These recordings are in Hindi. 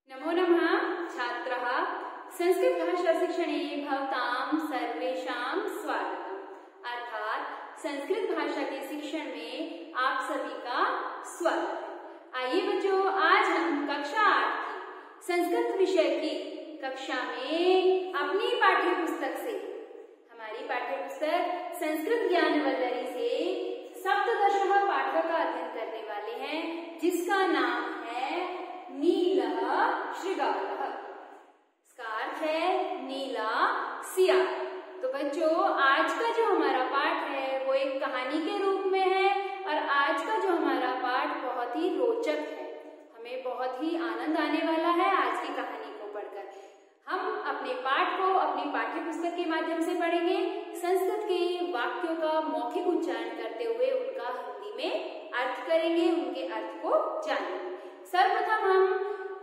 नमो नमः छात्रः संस्कृत भाषा शिक्षणे भवतां सर्वेषां स्वागतम्। अर्थात संस्कृत भाषा के शिक्षण में आप सभी का स्वागत है। आइए बच्चों, आज हम कक्षा 8 की संस्कृत विषय की कक्षा में अपनी पाठ्य पुस्तक से, हमारी पाठ्य पुस्तक संस्कृत ज्ञान वल्लरी से सप्तदशः पाठ का अध्ययन करने वाले हैं, जिसका नाम है नीलः शृगालः। इसका अर्थ है नीला सियार। तो बच्चों, आज का जो हमारा पाठ है वो एक कहानी के रूप में है और आज का जो हमारा पाठ बहुत ही रोचक है। हमें बहुत ही आनंद आने वाला है आज की कहानी को पढ़कर। हम अपने पाठ को अपनी पाठ्य पुस्तक के माध्यम से पढ़ेंगे। संस्कृत के वाक्यों का मौखिक उच्चारण करते हुए उनका हिंदी में अर्थ करेंगे, उनके अर्थ को जानेंगे। सर्वप्रथम हम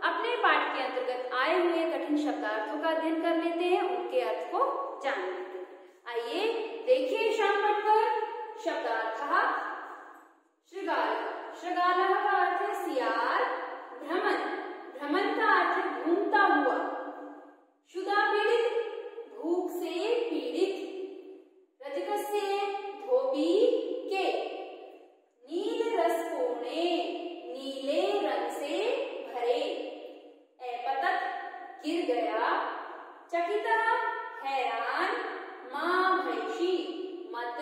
अपने पाठ के अंतर्गत आए हुए कठिन शब्दार्थों का अध्ययन कर लेते हैं, उनके अर्थ को जान लेते हैं। आइए देखिए शामपट पर शब्दार्थः शृगालः। शृगालः का अर्थ है सियार। भ्रमण, भ्रमण का अर्थ है घूमता हुआ। क्षुधा पीड़ित, भूख से पीड़ित। रजकस्य, धोबी के। नील रस पूर्णे, नीले रंग से भरे। अपतत, गिर गया। चकितः, हैरान। मां भैंसी, मत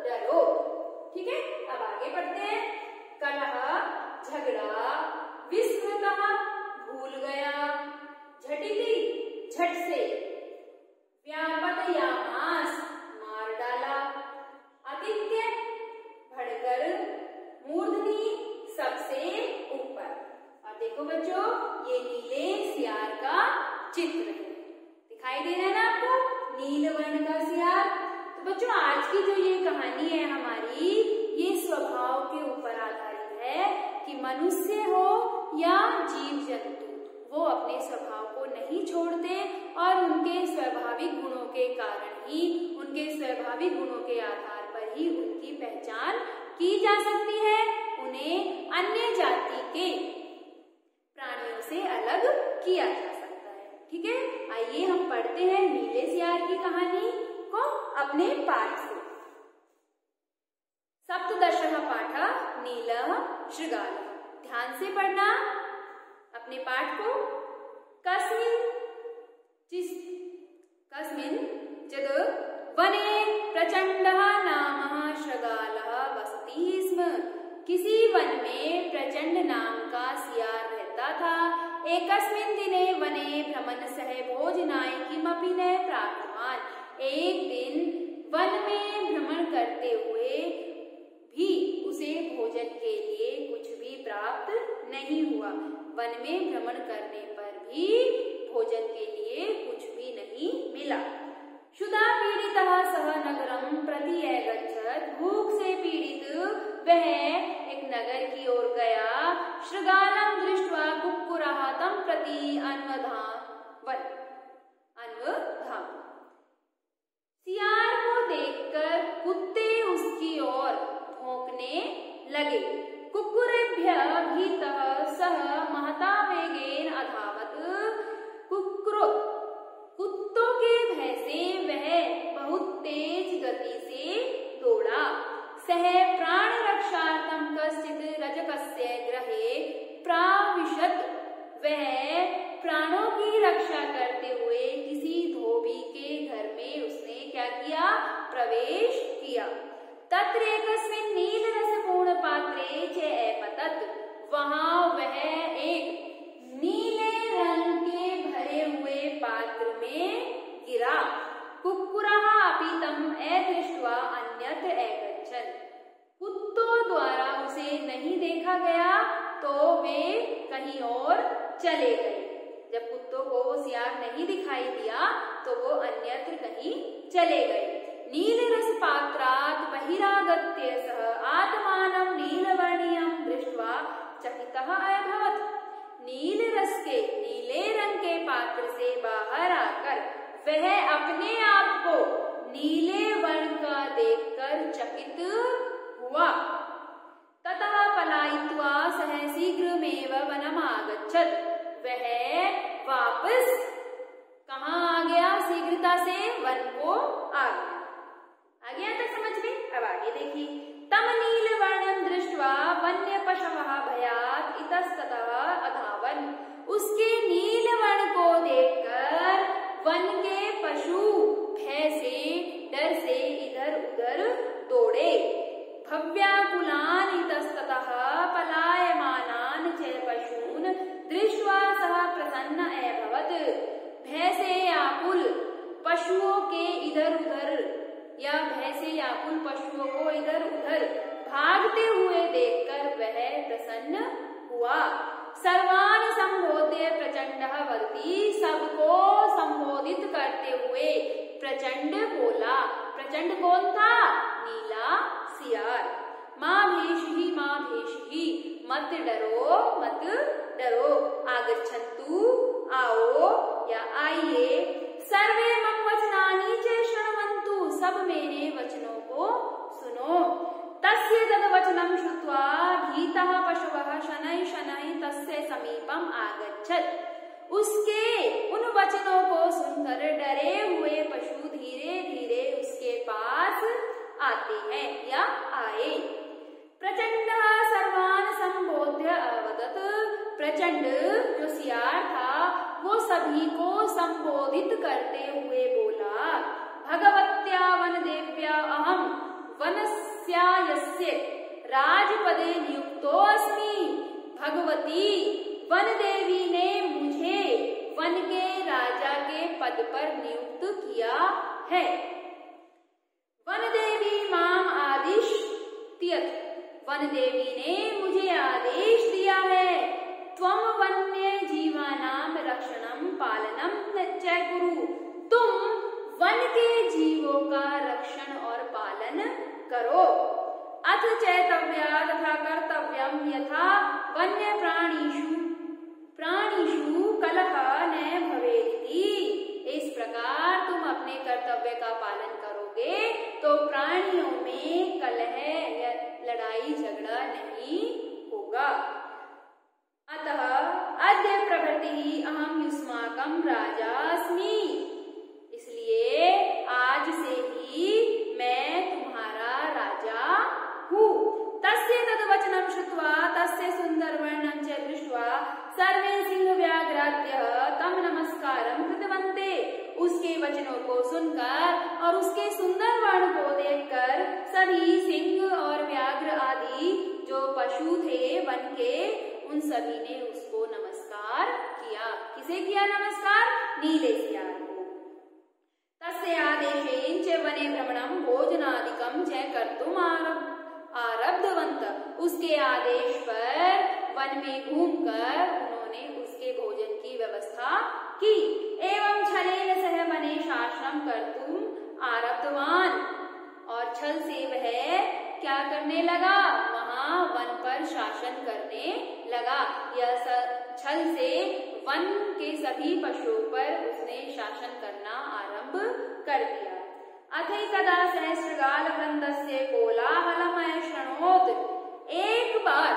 डरो। ठीक है, अब आगे बढ़ते हैं। कलह, झगड़ा। विस्मृतः, भूल गया। झटिति, झट से। व्यापतयामास, मार डाला। आदित्य, बढ़कर। मूर्धनि, सबसे ऊपर। और देखो बच्चों, ये नीले सियार का चित्र है, दिखाई दे रहा है ना आपको, नील वर्ण का सियार। तो बच्चों, आज की जो ये कहानी है हमारी, ये स्वभाव के ऊपर आधारित है कि मनुष्य हो या जीव जंतु, वो अपने स्वभाव को नहीं छोड़ते और उनके स्वाभाविक गुणों के कारण ही, उनके स्वाभाविक गुणों के आधार पर ही उनकी पहचान की जा सकती है। उन्हें अन्य जाति के प्राणियों से अलग किया जा सकता है। ठीक है, आइए हम पढ़ते हैं नीले सियार की कहानी को अपने पाठ से। सप्तदशः पाठः नीलः शृगालः। ध्यान से पढ़ना अपने पाठ को। कस्मिन् चिद् वने प्रचंडः नामः शृगालः वसति स्म। किसी वन में प्रचंड नाम का सियार रहता था। एकस्मिन् दिने वने भ्रमण सह भोजनाय किमपि न प्राप्तवान्। एक दिन वन में भ्रमण करते हुए भी उसे भोजन के लिए कुछ भी प्राप्त नहीं हुआ। वन में भ्रमण करने पर भी भोजन के लिए कुछ भी नहीं मिला। क्षुधा पीड़ितः सह नगरं प्रति अगच्छत्। भूख से पीड़ित वह एक नगर की ओर गया। शृगालं दृष्ट्वा कुक्कुरः तं प्रति अन्वधावन्। सियार को देखकर कुत्ते उसकी ओर भौंकने लगे। कुक्कुरेभ्यः भीतः सः महता वेगेन अधावत्। कुत्तों के भय से वह बहुत तेज गति से दौड़ा। सह प्राण रक्षार्थं कश्चित् रजकस्य गृहे प्राविशत्। वह प्राणों की रक्षा करते हुए किसी धोबी के घर में उसने क्या किया? प्रवेश किया। तत्र एकस्मिन् नीलरसपूर्ण पात्रे च अपतत्। वहां वह एक नीले रंग के भरे हुए पात्र में गिरा। कुक्कुरः अपि तम् अदृष्ट्वा अन्यत्र अगच्छन्। कुत्तों द्वारा उसे नहीं देखा गया तो वे कहीं और चले गए। जब कुत्तों को वो सियार नहीं दिखाई दिया तो वो अन्यत्र कहीं चले गए। नीलरस पात्रात् बहिरागत्य सः आत्मानं नीलवर्णीयं दृष्ट्वा चकितः अभवत्। नील रस के, नीले रंग के पात्र से बाहर आकर वह अपने आप को नीले वर्ण का देखकर चकित हुआ। ततः पलायित्वा सः शीघ्रमेव वनमागच्छत्। वह वापस कहाँ आ गया? शीघ्रता से वन को आ गया। आ गया तक समझ में? अब आगे देखिए। तम नीलवर्णं दृष्ट्वा वन्य पशवः भयात् इतस्ततः अधावन। उसके नीलवर्ण को देखकर वन के पशु भय से, डर से इधर उधर दौड़े। भव्याकुलान् इतस्ततः पलायमानान् च पशून् दृष्ट्वा सः प्रसन्न अभवत्। भय से आकुल पशुओं के इधर उधर या भय से आकुल पशुओं को इधर उधर भागते हुए देखकर वह प्रसन्न हुआ। सर्वान् संबोध्य प्रचंडः वदति। सबको संबोधित करते हुए प्रचंड बोला। प्रचंड कौन था? नीला सियार। माँ भेषि माँ भेषि, मत डरो मत डरो। आगच्छन्तु, आओ या आइए। सर्वे मम वचनानि च शृण्वन्तु, सब मेरे वचनों को सुनो। तस्य तद्वचनं श्रुत्वा भीतः पशवः शनैः शनैः तस्य समीपम् आगच्छत्। उसके उन वचनों को सुनकर डरे हुए पशु धीरे धीरे उसके पास आते हैं या आए। प्रचंडः सर्वान् संबोध्य अवदत्। प्रचंड जो सियार था वो सभी को संबोधित करते हुए बोला। भगवत्या वनदेव्या अहं वनस्यायस्य राजपदे नियुक्तोऽस्मि। भगवती वन देवी ने मुझे वन के राजा के पद पर नियुक्त किया है। वन देवी माम आदिश्यत। वन देवी ने मुझे आदेश दिया है। त्वं वन्य जीवानां रक्षणं पालनं च कुरु। तुम वन के जीवों का रक्षण और पालन करो। अथ चैतव्या तथा कर्तव्यम यथा वन्य प्राणिषु कलह न भवेति। इस प्रकार तुम अपने कर्तव्य का पालन करोगे तो प्राणियों में कलह या लड़ाई झगड़ा नहीं होगा। अतः अद्य प्रभृति अहम युष्माकं राजास्मि। इसलिए आज से ही मैं तुम्हारा राजा हूँ। तस्य तद्वचनं श्रुत्वा तस्य सुन्दरवर्णं च दृष्ट्वा सर्वे सिंहव्याघ्राद्यः तं नमस्कारं कृतवन्ते। उसके वचनों को सुनकर और उसके सुंदर वर्ण को देखकर सभी सिंह और व्याघ्र आदि जो पशु थे वन के, उन सभी ने उसको नमस्कार किया। किसे किया नमस्कार? नीले सियार को। तस्य आदेशेन च वने भ्रमणं भोजनादिकं च कर्तुम् आरब्धवन्तः। उसके आदेश पर वन में घूमकर उन्होंने उसके भोजन की व्यवस्था की। एवं छलेन सह वने शासनं कर्तुम् आरब्धवान्। और छल से वह क्या करने लगा? वहां वन पर शासन करने लगा। यह छल से वन के सभी पशुओं पर उसने शासन करना आरंभ कर दिया। अथैकदा सहस्रगालवृन्दस्य कोलाहलम् शृणोत्। एक बार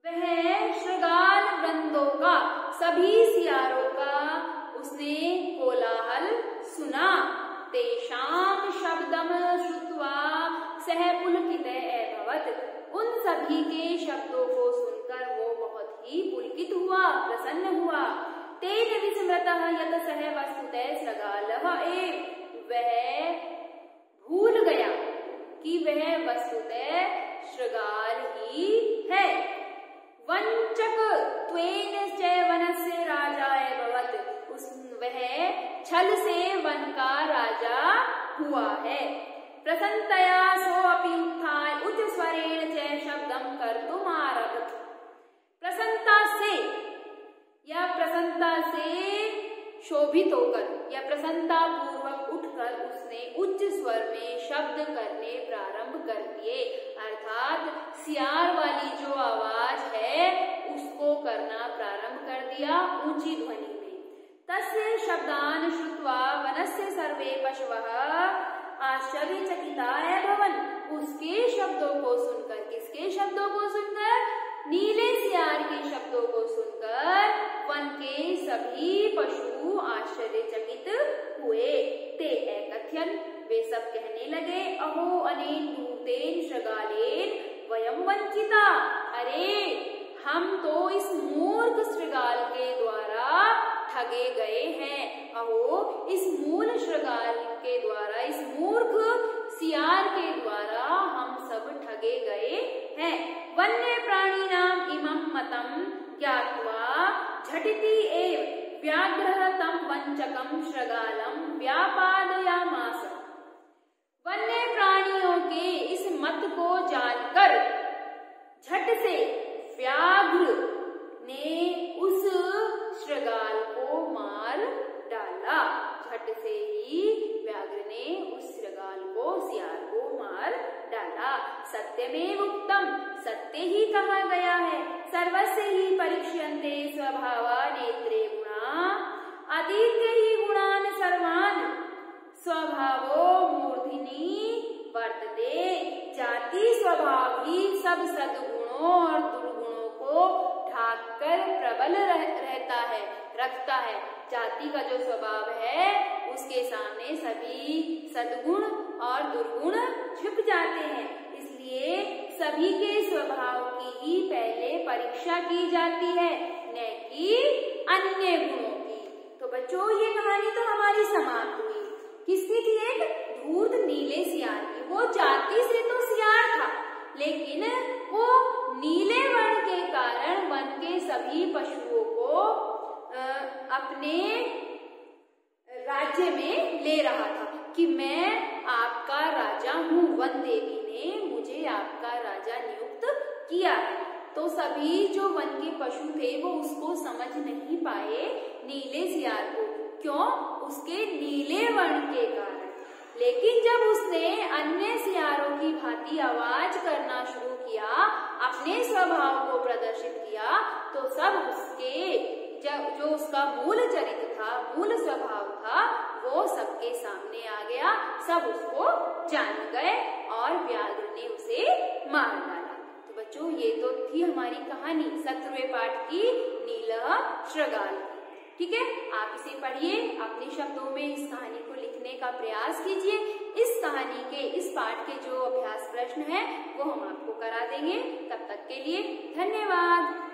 वह श्रृगाल वृंदों का, सभी सियारों का उसने कोलाहल सुना। तेषां शब्दम श्रुत्वा सह पुलकितः अभवत्। उन सभी के शब्दों को सुनकर वो बहुत ही पुलकित हुआ, प्रसन्न हुआ। तेन विस्मृतः यत् सः वस्तुतः श्रृगालः एव। वह भूल गया कि वह वस्तुतः श्रृगाल ही है। वंचक त्वेन च वनस्य राजा अभवत्। वह छल से वन का राजा हुआ है। प्रसन्नतया सोऽपि उत्थाय उच्च स्वरेण च शब्दं कर्तुम् आरभत। प्रसन्नता से या प्रसन्नता से शोभित होकर या प्रसन्नता पूर्वक उठकर उसने उच्च स्वर में शब्द करने प्रारंभ कर दिए। अर्थात सियार वाली जो आवाज है उसको करना प्रारंभ कर दिया ऊंची ध्वनि में। तस्य शब्दान् श्रुत्वा वनस्य सर्वे पशवः आश्चर्यचकिताः अभवन्। उसके शब्दों को सुनकर, किसके शब्दों को सुनकर? नीले सियार के शब्दों को सुनकर वन के सभी सभी पशु आश्चर्यचकित हुए। ते एकथ्यन, वे सब कहने लगे, अहो अनेन धूर्तेन शृगालेन वयम वंचिता। अरे हम तो इस मूर्ख शृगाल के द्वारा ठगे गए हैं। अहो इस मूल शृगाल के द्वारा, इस मूर्ख सियार के द्वारा हम सब ठगे गए हैं। वन्य प्राणिनाम इमं मतम ज्ञात्वा झटिति एव व्याघ्रः तं वंचकं शृगालं व्यापादयामास। वन्य प्राणियों के इस मत को जानकर झट से व्याघ्र ने उस शृगाल को मार डाला। झट से ही व्याघ्र ने उस शृगाल को, सियार को मार डाला। सत्यमेव उक्तम, सत्य ही कहा गया है। सर्वस्य ही परीक्ष्यन्ते स्वभावा नेत्रे गुणा, आदित्य ही गुणान सर्वान स्वभावो मूर्धनि वर्तते। जाति स्वभाव ही सब सद्गुणों और दुर्गुणों को ढाक कर प्रबल रखता है। जाति का जो स्वभाव है उसके सामने सभी सद्गुण और दुर्गुण छिप जाते हैं। इसलिए सभी के स्वभाव की ही पहले परीक्षा की जाती है, न कि अन्य गुणों की। तो बच्चों ये कहानी तो हमारी समाप्त हुई। किसकी थी? एक धूर्त नीले सियार की। वो जाति से तो सियार था, लेकिन वो नीले वर्ण के कारण वन के सभी पशुओं को अपने राज्य में ले रहा था कि मैं आपका राजा हूँ। वन देवी ने मुझे आपका राजा नियुक्त किया है। तो सभी जो वन के पशु थे वो उसको समझ नहीं पाए, नीले सियार को। क्यों? उसके नीले वर्ण के कारण। लेकिन जब उसने अन्य सियारों की भांति आवाज करना शुरू किया, अपने स्वभाव को प्रदर्शित किया, तो सब उसके जो उसका मूल चरित्र था, मूल स्वभाव था, वो सबके सामने आ गया। सब उसको जान गए और व्याघ्र ने उसे मार डाला। तो बच्चों ये तो थी हमारी कहानी 17वें पाठ की नीला शृगाल। ठीक है, आप इसे पढ़िए, अपने शब्दों में इस कहानी को लिखने का प्रयास कीजिए। इस कहानी के, इस पाठ के जो अभ्यास प्रश्न हैं वो हम आपको करा देंगे। तब तक के लिए धन्यवाद।